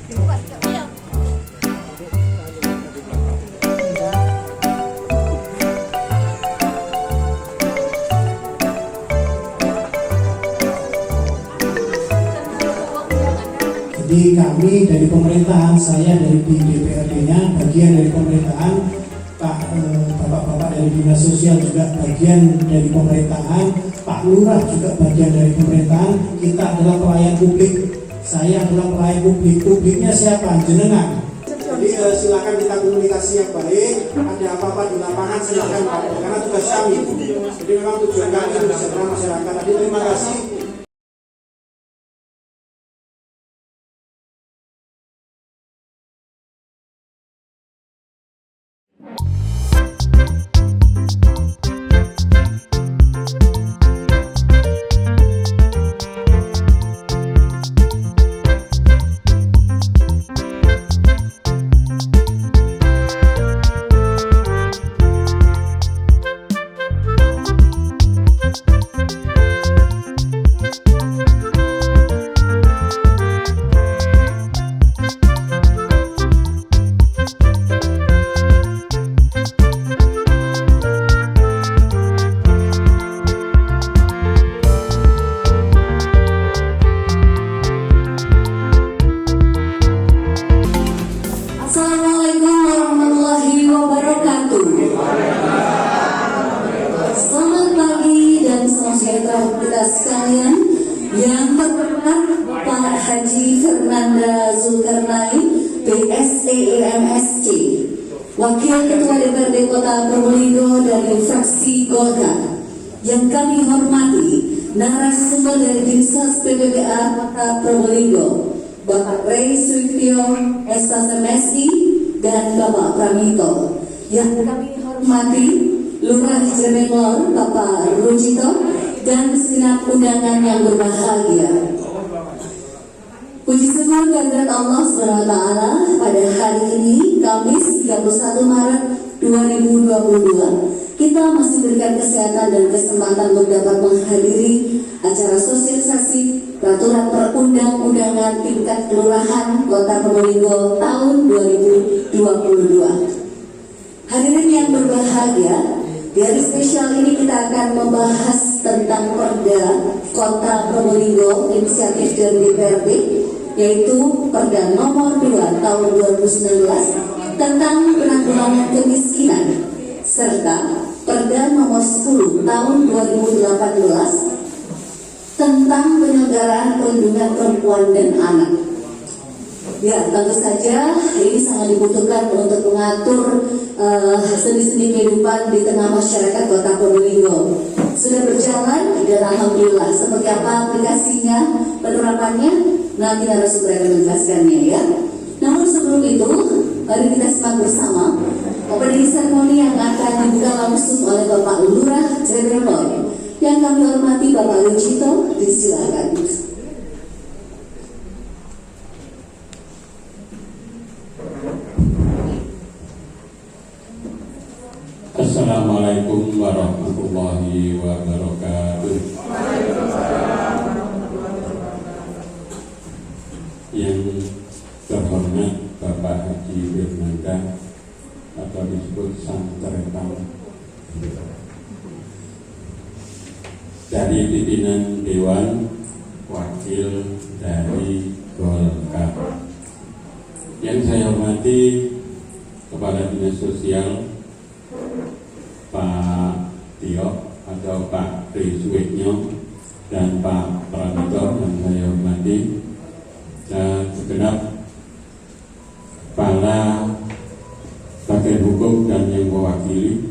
Jadi kami dari pemerintahan, saya dari DPRD-nya, bagian dari pemerintahan, Bapak-bapak dari Dinas Sosial juga bagian dari pemerintahan, Pak Lurah juga bagian dari pemerintahan. Kita adalah pelayan publik. Saya adalah pelayan publik. Publiknya siapa? Jenengan. Jadi silakan kita komunikasi yang baik. Ada apa-apa di lapangan silakan Pak, karena tugas kami. Jadi memang tujuan kami untuk kesejahteraan masyarakat. Jadi terima kasih. Assalamualaikum warahmatullahi wabarakatuh. Selamat pagi dan salam sejahtera kita sekalian. Yang terhormat Pak Haji Fernanda Zulkarnain, PSEMSC, Wakil Ketua DPRD Kota Probolinggo dari fraksi Golkar. Yang kami hormati narasumber dari Dinas PPPA Kota Probolinggo, Bapak Ray Suitio, SMSI, dan Bapak Pramito. Yang kami hormati Lurah Jemenlor, Bapak Rujito, dan segenap undangan yang berbahagia. Puji syukur kehadirat Allah SWT pada hari ini, Kamis 31 Maret 2022. Kita masih berikan kesehatan dan kesempatan untuk dapat menghadiri acara sosialisasi peraturan perundang-undangan tingkat kelurahan Kota Probolinggo tahun 2022. Hadirin yang berbahagia, di hari spesial ini kita akan membahas tentang Perda Kota Probolinggo inisiatif dari DPRD, yaitu Perda nomor 2 tahun 2019 tentang penanggulangan kemiskinan, serta Perda nomor 10 tahun 2018 tentang penyelenggaraan perlindungan perempuan dan anak. Ya, tentu saja ini sangat dibutuhkan untuk mengatur seni-seni kehidupan di tengah masyarakat Kota Probolinggo. Sudah berjalan dan alhamdulillah. Seperti apa aplikasinya, penerapannya, nanti narasumber akan menjelaskannya ya. Namun sebelum itu, mari kita simak bersama opening ceremony yang akan dibuka langsung oleh Bapak Lurah Jemenlor. Yang kami hormati Bapak Rujito, disilakan. Assalamualaikum warahmatullahi wabarakatuh. Yang terhormat Bapak Haji Fernanda atau disebut Santretang dari pimpinan Dewan Wakil dari Golkar. Yang saya hormati Kepala Dinas Sosial Pak Tio atau Pak Tri Suwitnyo dan Pak Pramito yang saya hormati, dan segenap para bagian hukum dan yang mewakili.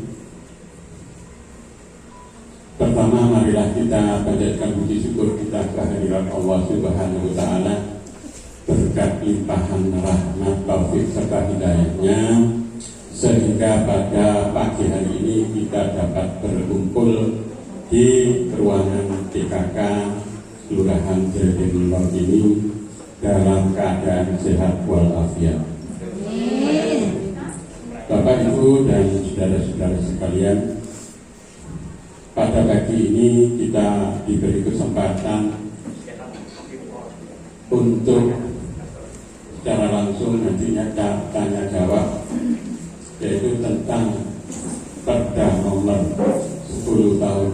Pertama, marilah kita panjatkan puji syukur kita kehadirat Allah Subhanahu wa Ta'ala, berkat limpahan rahmat, taufik serta hidayahnya, sehingga pada pagi hari ini kita dapat berkumpul di ruangan TKK Kelurahan Jemenlor ini dalam keadaan sehat walafiat. Bapak, Ibu, dan saudara-saudara sekalian, pada pagi ini kita diberi kesempatan untuk secara langsung nantinya tanya jawab, yaitu tentang Perda nomor 10 tahun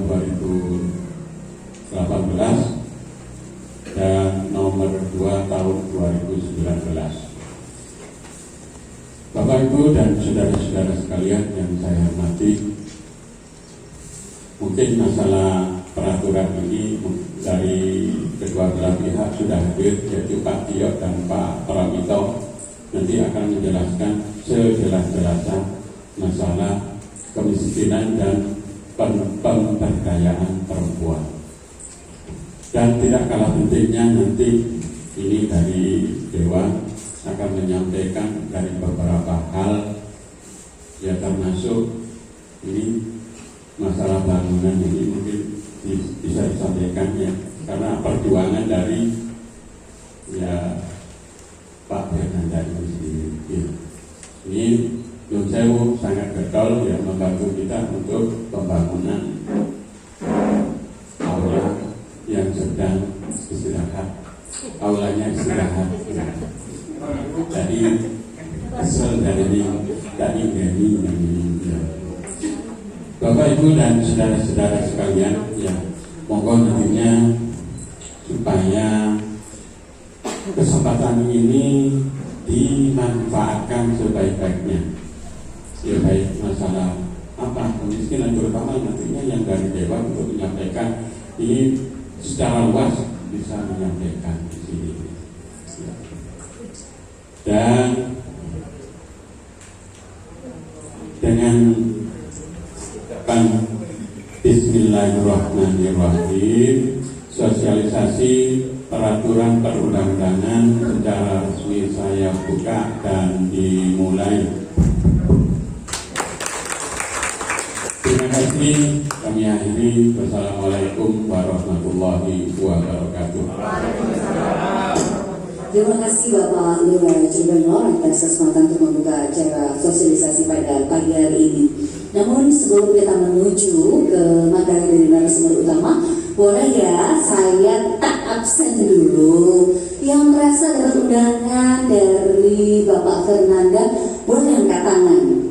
2018 dan nomor 2 tahun 2019. Bapak Ibu dan saudara-saudara sekalian yang saya hormati, mungkin masalah peraturan ini dari kedua belah pihak sudah hadir, yaitu Pak Tio dan Pak Pramito, nanti akan menjelaskan sejelas-jelasnya masalah kemiskinan dan pemberdayaan perempuan. Dan tidak kalah pentingnya nanti ini dari Dewan akan menyampaikan dari beberapa hal, ya termasuk ini masalah bangunan ini mungkin bisa disampaikan ya, karena perjuangan dari ya Pak Fernanda ini sendiri. Ya. Ini Nun Sewu sangat getol ya membantu kita untuk pembangunan aula yang sedang istirahat, aulanya istirahat. Jadi kesel dari ini tadi ini yang ini. Bapak Ibu dan saudara-saudara sekalian, ya monggo nantinya supaya kesempatan ini dimanfaatkan sebaik-baiknya. Ya baik masalah apa kemiskinan, terutama nantinya yang dari Dewan untuk menyampaikan ini secara luas bisa menyampaikan di sini. Dan dengan Bismillahirrahmanirrahim, sosialisasi peraturan perundang-undangan secara resmi saya buka dan dimulai. Terima kasih, kami akhiri. Wassalamualaikum warahmatullahi wabarakatuh. Terima kasih Bapak Lurah Gubernur atas kesempatan untuk membuka acara sosialisasi pada pagi hari ini. Namun sebelum kita menuju ke materi dari narasumber utama, boleh ya saya tak absen dulu. Yang merasa dapat undangan dari Bapak Fernanda, boleh angkat tangan.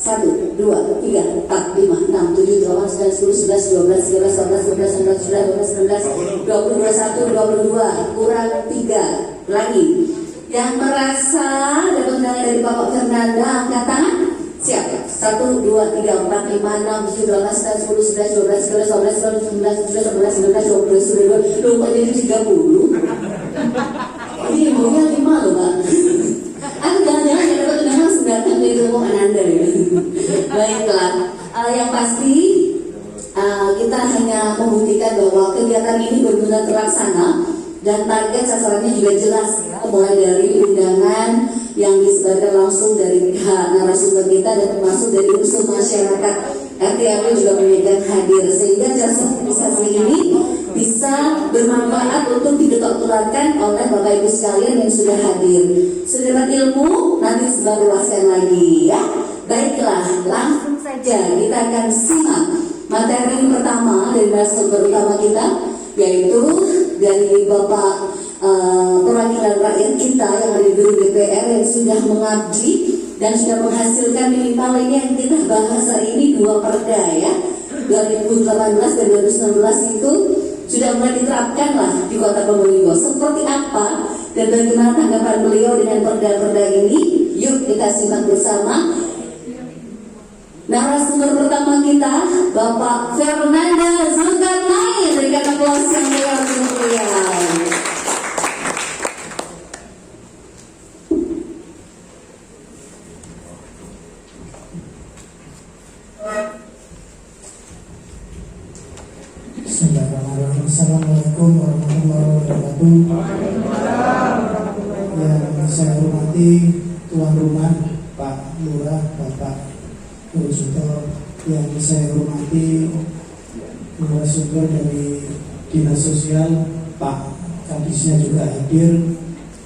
1, 2, 3, 4, 5, 6, 7, 8, 9, 10, 11, 12, 13, 14, 15, 16, 17, 18, 19, 20, 21, 22, kurang 3 lagi. Yang merasa dapat undangan dari Bapak Fernanda, angkat tangan. Siap. 1, 2, 3, 4, 5, 6, 7, 8, 9, 10, 11, 12, 13, 14, 15, 16, 17, 18, 19, 20, lupa jadi 30. Ini maunya 5 loh Pak. Aku jangan-jangan yang dapat undangan langsung datang dari rombongan Anda ya. Baiklah, yang pasti kita hanya membuktikan bahwa kegiatan ini benar-benar terlaksana dan target sasarannya juga jelas ya, mulai dari undangan yang disebarkan langsung dari pihak narasumber kita dan termasuk dari unsur masyarakat RT RW juga menyediakan hadir, sehingga jasa sosialisasi ini bisa bermanfaat untuk diketok-tularkan oleh Bapak Ibu sekalian yang sudah hadir. Sudah dapat ilmu, nanti sebarluaskan lagi ya. Baiklah, langsung saja kita akan simak materi pertama dari narasumber utama kita, yaitu dari Bapak perwakilan rakyat kita yang ada di gedung DPR yang sudah mengabdi dan sudah menghasilkan minimal ini yang kita bahas hari ini 2 perda ya, 2018 dan 2019 itu sudah mulai diterapkan lah di Kota Probolinggo. Seperti apa dan bagaimana tanggapan beliau dengan perda-perda ini? Yuk kita simak bersama. Narasumber pertama kita Bapak Fernanda Zulkarnain, berikan aplaus yang meriah untuk beliau. Assalamualaikum warahmatullahi wabarakatuh. Yang saya hormati tuan rumah Pak Lurah, Bapak Suto, yang saya hormati narasumber dari Dinas Sosial, Pak Kadisnya juga hadir,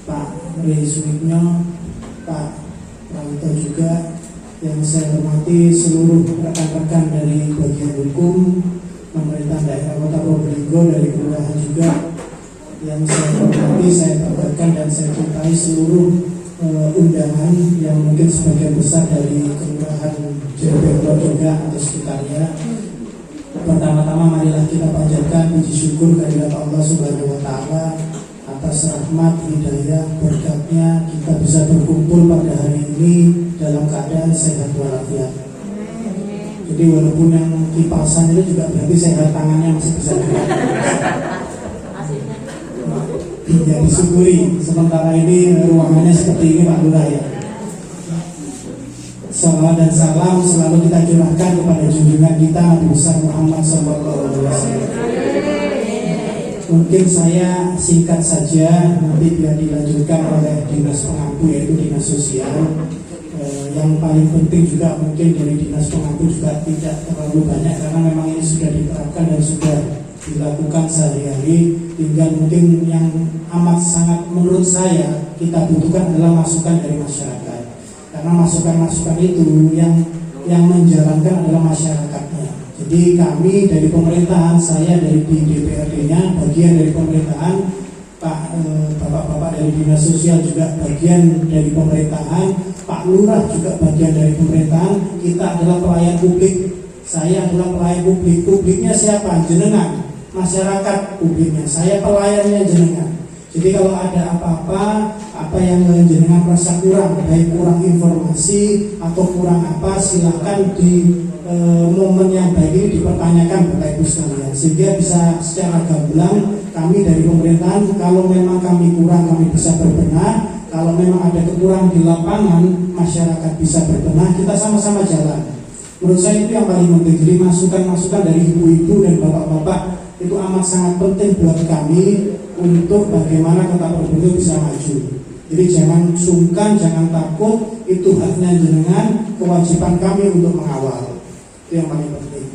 Pak Reswiknya, Pak Pramito juga, yang saya hormati seluruh rekan-rekan dari bagian hukum, pemerintah daerah Kota Probolinggo, dari kelurahan juga, yang saya hormati, saya banggakan dan saya cintai seluruh undangan yang mungkin sebagian besar dari kelurahan Jerbero juga atau sekitarnya. Pertama-tama marilah kita panjatkan puji syukur kehadirat Allah Subhanahu wa Ta'ala atas rahmat, hidayah, berkatnya kita bisa berkumpul pada hari ini dalam keadaan sehat walafiat. Jadi walaupun yang kipasan itu juga berarti sehat, tangannya masih bisa gerak. Ya disyukuri. Sementara ini ruangannya seperti ini Pak Lurah ya. Salawat dan salam selalu kita curahkan kepada junjungan kita Nabi besar Muhammad SAW. Mungkin saya singkat saja, nanti biar dilanjutkan oleh dinas pengampu yaitu dinas sosial. Yang paling penting juga mungkin dari dinas pengampu juga tidak terlalu banyak karena memang ini sudah diterapkan dan sudah dilakukan sehari-hari. Tinggal mungkin yang amat sangat menurut saya kita butuhkan adalah masukan dari masyarakat, karena masukan-masukan itu yang menjalankan adalah masyarakatnya. Jadi kami dari pemerintahan, saya dari DPRD-nya bagian dari pemerintahan, Bapak-bapak dari dinas sosial juga bagian dari pemerintahan, Pak Lurah juga bagian dari pemerintahan. Kita adalah pelayan publik. Saya adalah pelayan publik. Publiknya siapa? Jenengan. Masyarakat publiknya, saya pelayannya jenengan. Jadi kalau ada apa yang jenengan merasa kurang, baik kurang informasi atau kurang apa, silakan di momen yang baik ini dipertanyakan Bapak Ibu sekalian, sehingga bisa secara gamblang kami dari pemerintahan, kalau memang kami kurang kami bisa berbenah, kalau memang ada kekurangan di lapangan masyarakat bisa berbenah, kita sama-sama jalan. Menurut saya itu yang paling penting. Jadi masukan-masukan dari ibu-ibu dan bapak-bapak itu amat sangat penting buat kami untuk bagaimana Kota Probolinggo bisa maju. Jadi jangan sungkan, jangan takut, itu haknya jenengan, kewajiban kami untuk mengawal. Itu yang paling penting.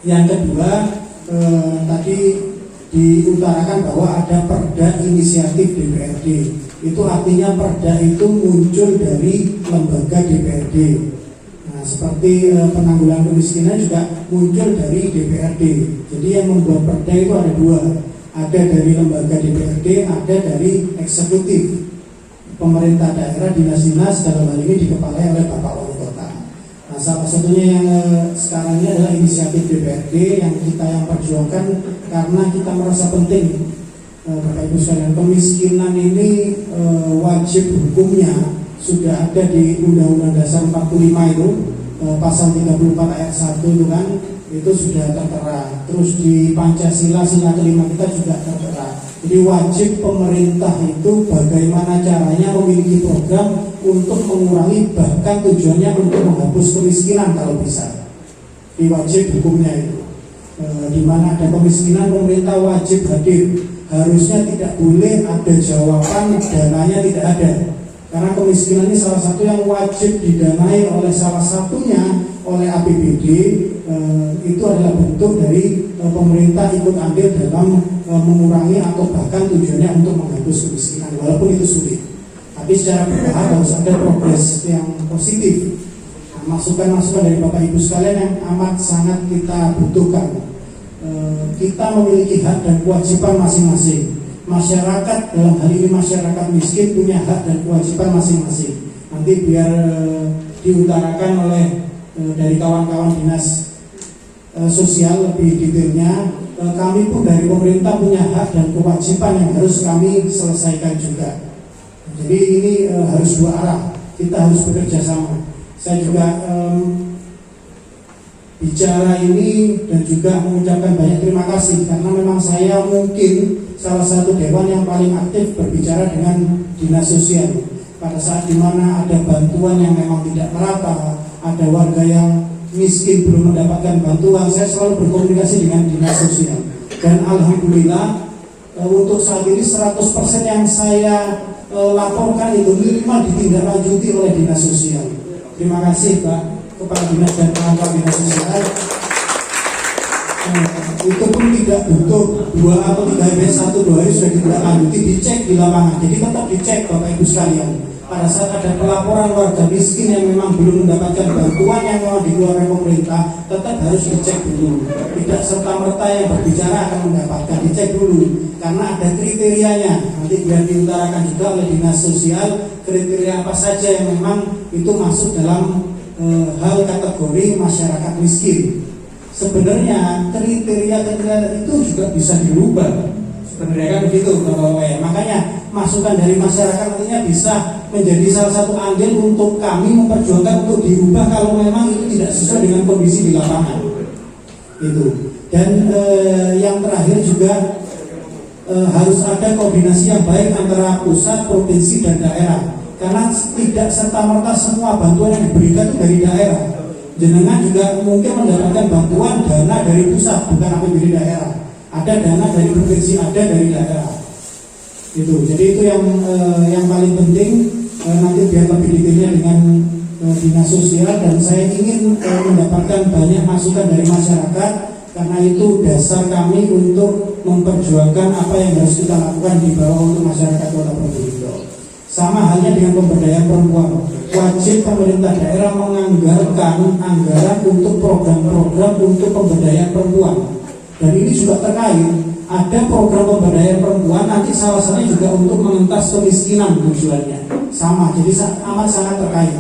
Yang kedua, tadi diutarakan bahwa ada perda inisiatif DPRD. Itu artinya perda itu muncul dari lembaga DPRD. Seperti penanggulangan kemiskinan juga muncul dari DPRD. Jadi yang membuat perda itu ada dua, ada dari lembaga DPRD, ada dari eksekutif pemerintah daerah, dinas-dinas dalam hal ini dikepalai oleh Bapak Wali Kota. Nah, salah satunya yang sekarang ini adalah inisiatif DPRD yang perjuangkan karena kita merasa penting, Bapak Ibu sekalian, kemiskinan ini wajib hukumnya sudah ada di Undang-Undang Dasar 45 itu. Pasal 34 ayat 1 itu kan itu sudah tertera. Terus di Pancasila sila kelima kita juga tertera. Jadi wajib pemerintah itu bagaimana caranya memiliki program untuk mengurangi, bahkan tujuannya untuk menghapus kemiskinan kalau bisa. Di wajib hukumnya itu di mana ada kemiskinan pemerintah wajib hadir. Harusnya tidak boleh ada jawaban dananya tidak ada. Karena kemiskinan ini salah satu yang wajib didanai oleh salah satunya oleh APBD. Itu adalah bentuk dari pemerintah ikut andil dalam mengurangi atau bahkan tujuannya untuk menghapus kemiskinan, walaupun itu sulit. Tapi secara bertahap harus ada progres yang positif. Masukan-masukan dari Bapak Ibu sekalian yang amat sangat kita butuhkan. Kita memiliki hak dan kewajiban masing-masing. Masyarakat dalam hal ini masyarakat miskin punya hak dan kewajiban masing-masing. Nanti biar diutarakan oleh dari kawan-kawan dinas sosial lebih detailnya. Kami pun dari pemerintah punya hak dan kewajiban yang harus kami selesaikan juga. Jadi ini harus dua arah, kita harus bekerja sama. Saya juga bicara ini dan juga mengucapkan banyak terima kasih karena memang saya mungkin salah satu dewan yang paling aktif berbicara dengan dinas sosial pada saat dimana ada bantuan yang memang tidak merata, ada warga yang miskin belum mendapatkan bantuan. Saya selalu berkomunikasi dengan dinas sosial dan alhamdulillah untuk saat ini 100% yang saya laporkan itu minimal ditindaklanjuti oleh dinas sosial. Terima kasih Pak Kepala Dinas dan kawan-kawan dinas sosial. Itu pun tidak butuh 2 atau 3 hari, 1-2 hari sudah ditindaklanjuti, dicek di lapangan. Jadi tetap dicek Bapak Ibu sekalian. pada saat ada pelaporan warga miskin yang memang belum mendapatkan bantuan yang memang dikeluarkan pemerintah, tetap harus dicek dulu. Tidak serta-merta yang berbicara akan mendapatkan, dicek dulu. Karena ada kriterianya, nanti biar diutarakan juga oleh dinas sosial, kriteria apa saja yang memang itu masuk dalam hal kategori masyarakat miskin. Sebenarnya kriteria itu juga bisa dirubah. Sebenarnya kan begitu, ya. Makanya masukan dari masyarakat nantinya bisa menjadi salah satu andil untuk kami memperjuangkan untuk dirubah kalau memang itu tidak sesuai dengan kondisi di lapangan. Itu. Dan yang terakhir juga harus ada koordinasi yang baik antara pusat, provinsi, dan daerah. Karena tidak serta-merta semua bantuan yang diberikan itu dari daerah. Jenengan juga mungkin mendapatkan bantuan dana dari pusat, bukan APBD daerah. Ada dana dari provinsi, ada dari daerah. Itu. Jadi itu yang paling penting. Nanti biar lebih detailnya dengan dinas sosial, dan saya ingin mendapatkan banyak masukan dari masyarakat, karena itu dasar kami untuk memperjuangkan apa yang harus kita lakukan di bawah untuk masyarakat Kota Probolinggo. Sama halnya dengan pemberdayaan perempuan, wajib pemerintah daerah menganggarkan anggaran untuk program-program untuk pemberdayaan perempuan. Dan ini juga terkait, ada program pemberdayaan perempuan, nanti salah satunya juga untuk mengentas kemiskinan tujuannya. Sama, jadi amat sangat terkait.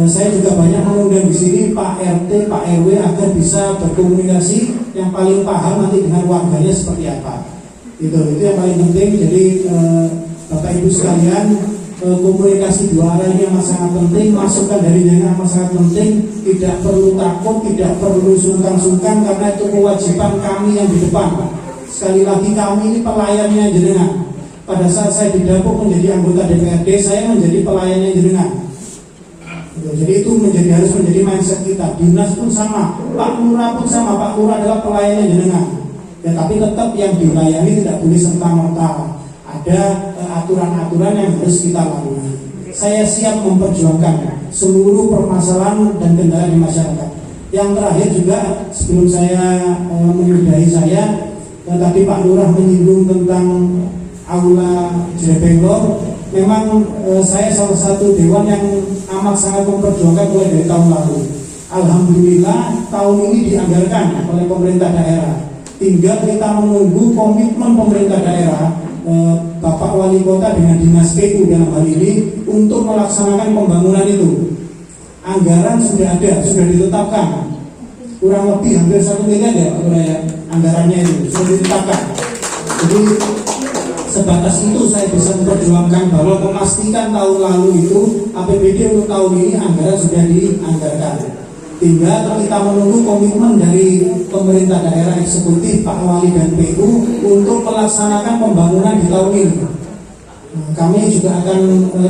Saya juga banyak mengundang di sini Pak RT, Pak RW agar bisa berkomunikasi, yang paling paham nanti dengan warganya seperti apa. Itu yang paling penting. Jadi Bapak Ibu sekalian, komunikasi dua arah ini amat sangat penting. Masukan dari jenengan amat sangat penting. Tidak perlu takut, tidak perlu sungkan-sungkan, karena itu kewajiban kami yang di depan. Sekali lagi, kami ini pelayannya jenengan. Pada saat saya didapuk menjadi anggota DPRD, saya menjadi pelayannya jenengan. Jadi itu harus menjadi mindset kita. Dinas pun sama, Pak Lurah pun sama. Pak Lurah adalah pelayannya jenengan. Ya, tapi tetap yang dilayani tidak boleh serta-merta. Ada aturan-aturan yang harus kita lalui. Saya siap memperjuangkan seluruh permasalahan dan kendala di masyarakat. Yang terakhir juga, sebelum saya menyudahi tadi Pak Lurah menyinggung tentang Aula Jerebenglor. Memang saya salah satu dewan yang amat sangat memperjuangkan mulai dari tahun lalu. Alhamdulillah tahun ini dianggarkan oleh pemerintah daerah. Tinggal kita menunggu komitmen pemerintah daerah, Bapak Wali Kota dengan Dinas PU dalam hal ini, untuk melaksanakan pembangunan itu. Anggaran sudah ada, sudah ditetapkan. Kurang lebih hampir 1 miliar ya Pak Lurah ya, anggarannya itu sudah ditetapkan. Jadi sebatas itu saya bisa memperjuangkan bahwa memastikan tahun lalu itu APBD untuk tahun ini anggaran sudah dianggarkan. Tinggal kita menunggu komitmen dari pemerintah daerah eksekutif, Pak Wali dan PU untuk melaksanakan pembangunan di tahun ini. Kami juga akan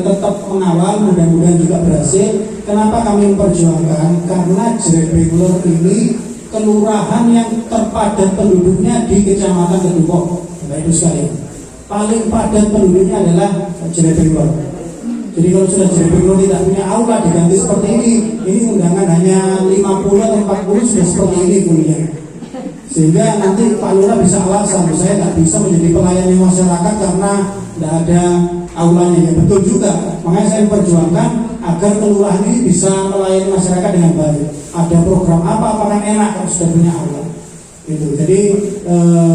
tetap mengawal, mudah-mudahan juga berhasil. Kenapa kami memperjuangkan? Karena Jerebenglor ini kelurahan yang terpadat penduduknya di Kecamatan Kedupok. Bapak Ibu sekalian, paling padat penduduknya adalah Jerebenglor. Jadi kalau sudah Jerebenglor tidak punya aula diganti seperti ini undangan hanya 50 atau 40 sudah seperti ini bunyinya. Sehingga nanti Pak Lurah bisa alasan, saya tidak bisa menjadi pelayan masyarakat karena tidak ada aulanya. Ya betul juga, makanya saya memperjuangkan agar kelurahan ini bisa melayani masyarakat dengan baik. Ada program apa kan enak kalau sudah punya aula. Gitu. Jadi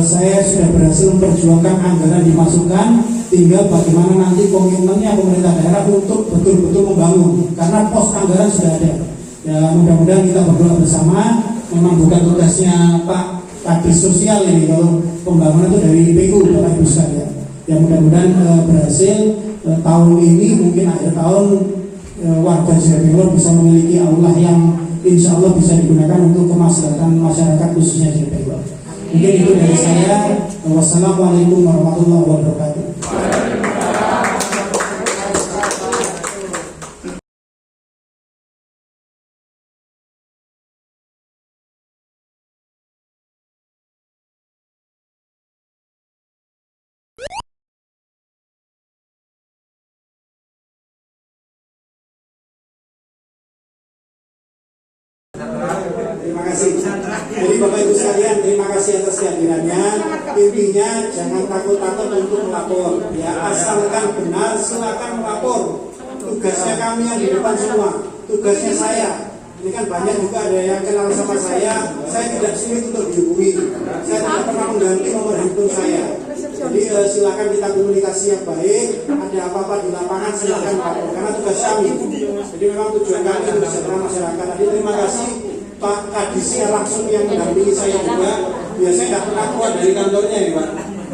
saya sudah berhasil memperjuangkan anggaran dimasukkan, tinggal bagaimana nanti komitmennya pemerintah daerah untuk betul-betul membangun, karena pos anggaran sudah ada. Ya mudah-mudahan kita berdoa bersama. Memang bukan tugasnya Pak Kadis Sosial ini, kalau pembangunan itu dari PU Bapak Ibu sekalian. Ya mudah-mudahan berhasil tahun ini, mungkin akhir tahun warga Jerebenglor bisa memiliki aula yang insya Allah bisa digunakan untuk kemaslahatan masyarakat khususnya Jerebenglor. Mungkin itu dari saya. Wassalamualaikum warahmatullahi wabarakatuh. Terima kasih. Jadi Bapak Ibu sekalian, terima kasih atas kehadirannya. Intinya jangan takut-takut untuk melapor. Ya asalkan benar silakan melapor. tugasnya kami yang di depan semua, tugasnya saya. Ini kan banyak juga ada yang kenal sama saya tidak sulit untuk dihubungi, saya tidak pernah mengganti nomor handphone saya. Jadi silakan kita komunikasi yang baik, ada apa-apa di lapangan silakan lapor, karena tugas kami. Jadi memang tujuan kami untuk kesejahteraan masyarakat. Jadi terima kasih Pak Kadis yang langsung yang mendampingi saya juga. Biasanya tidak pernah keluar dari kantornya ini Pak.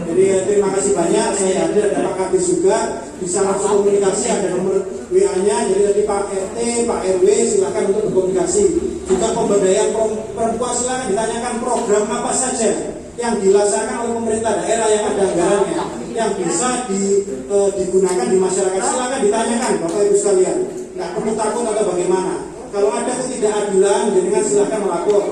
Jadi terima kasih banyak, saya hadir, ada Pak Kadis juga, bisa langsung komunikasi, ada nomor WA-nya. Jadi tadi Pak RT, Pak RW silakan untuk berkomunikasi. Juga pemberdayaan perempuan silakan ditanyakan program apa saja yang dilaksanakan oleh pemerintah daerah yang ada anggarannya, yang bisa digunakan di masyarakat. Silakan ditanyakan Bapak Ibu sekalian, nggak perlu takut atau bagaimana. Kalau ada ketidakadilan, dengan silakan melapor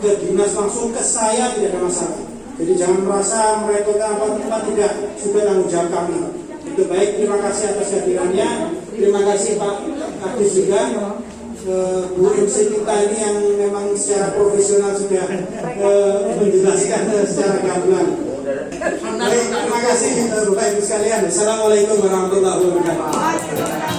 ke dinas langsung ke saya, tidak ada masalah. Jadi jangan merasa merepotkan apa-apa, tidak, sudah tanggung jawab kami. Itu baik, terima kasih atas kehadirannya. Terima kasih Pak Kadis juga, Bu MC kita ini yang memang secara profesional sudah menjelaskan secara gamblang. Baik, terima kasih Bapak Ibu sekalian. Assalamualaikum warahmatullahi wabarakatuh.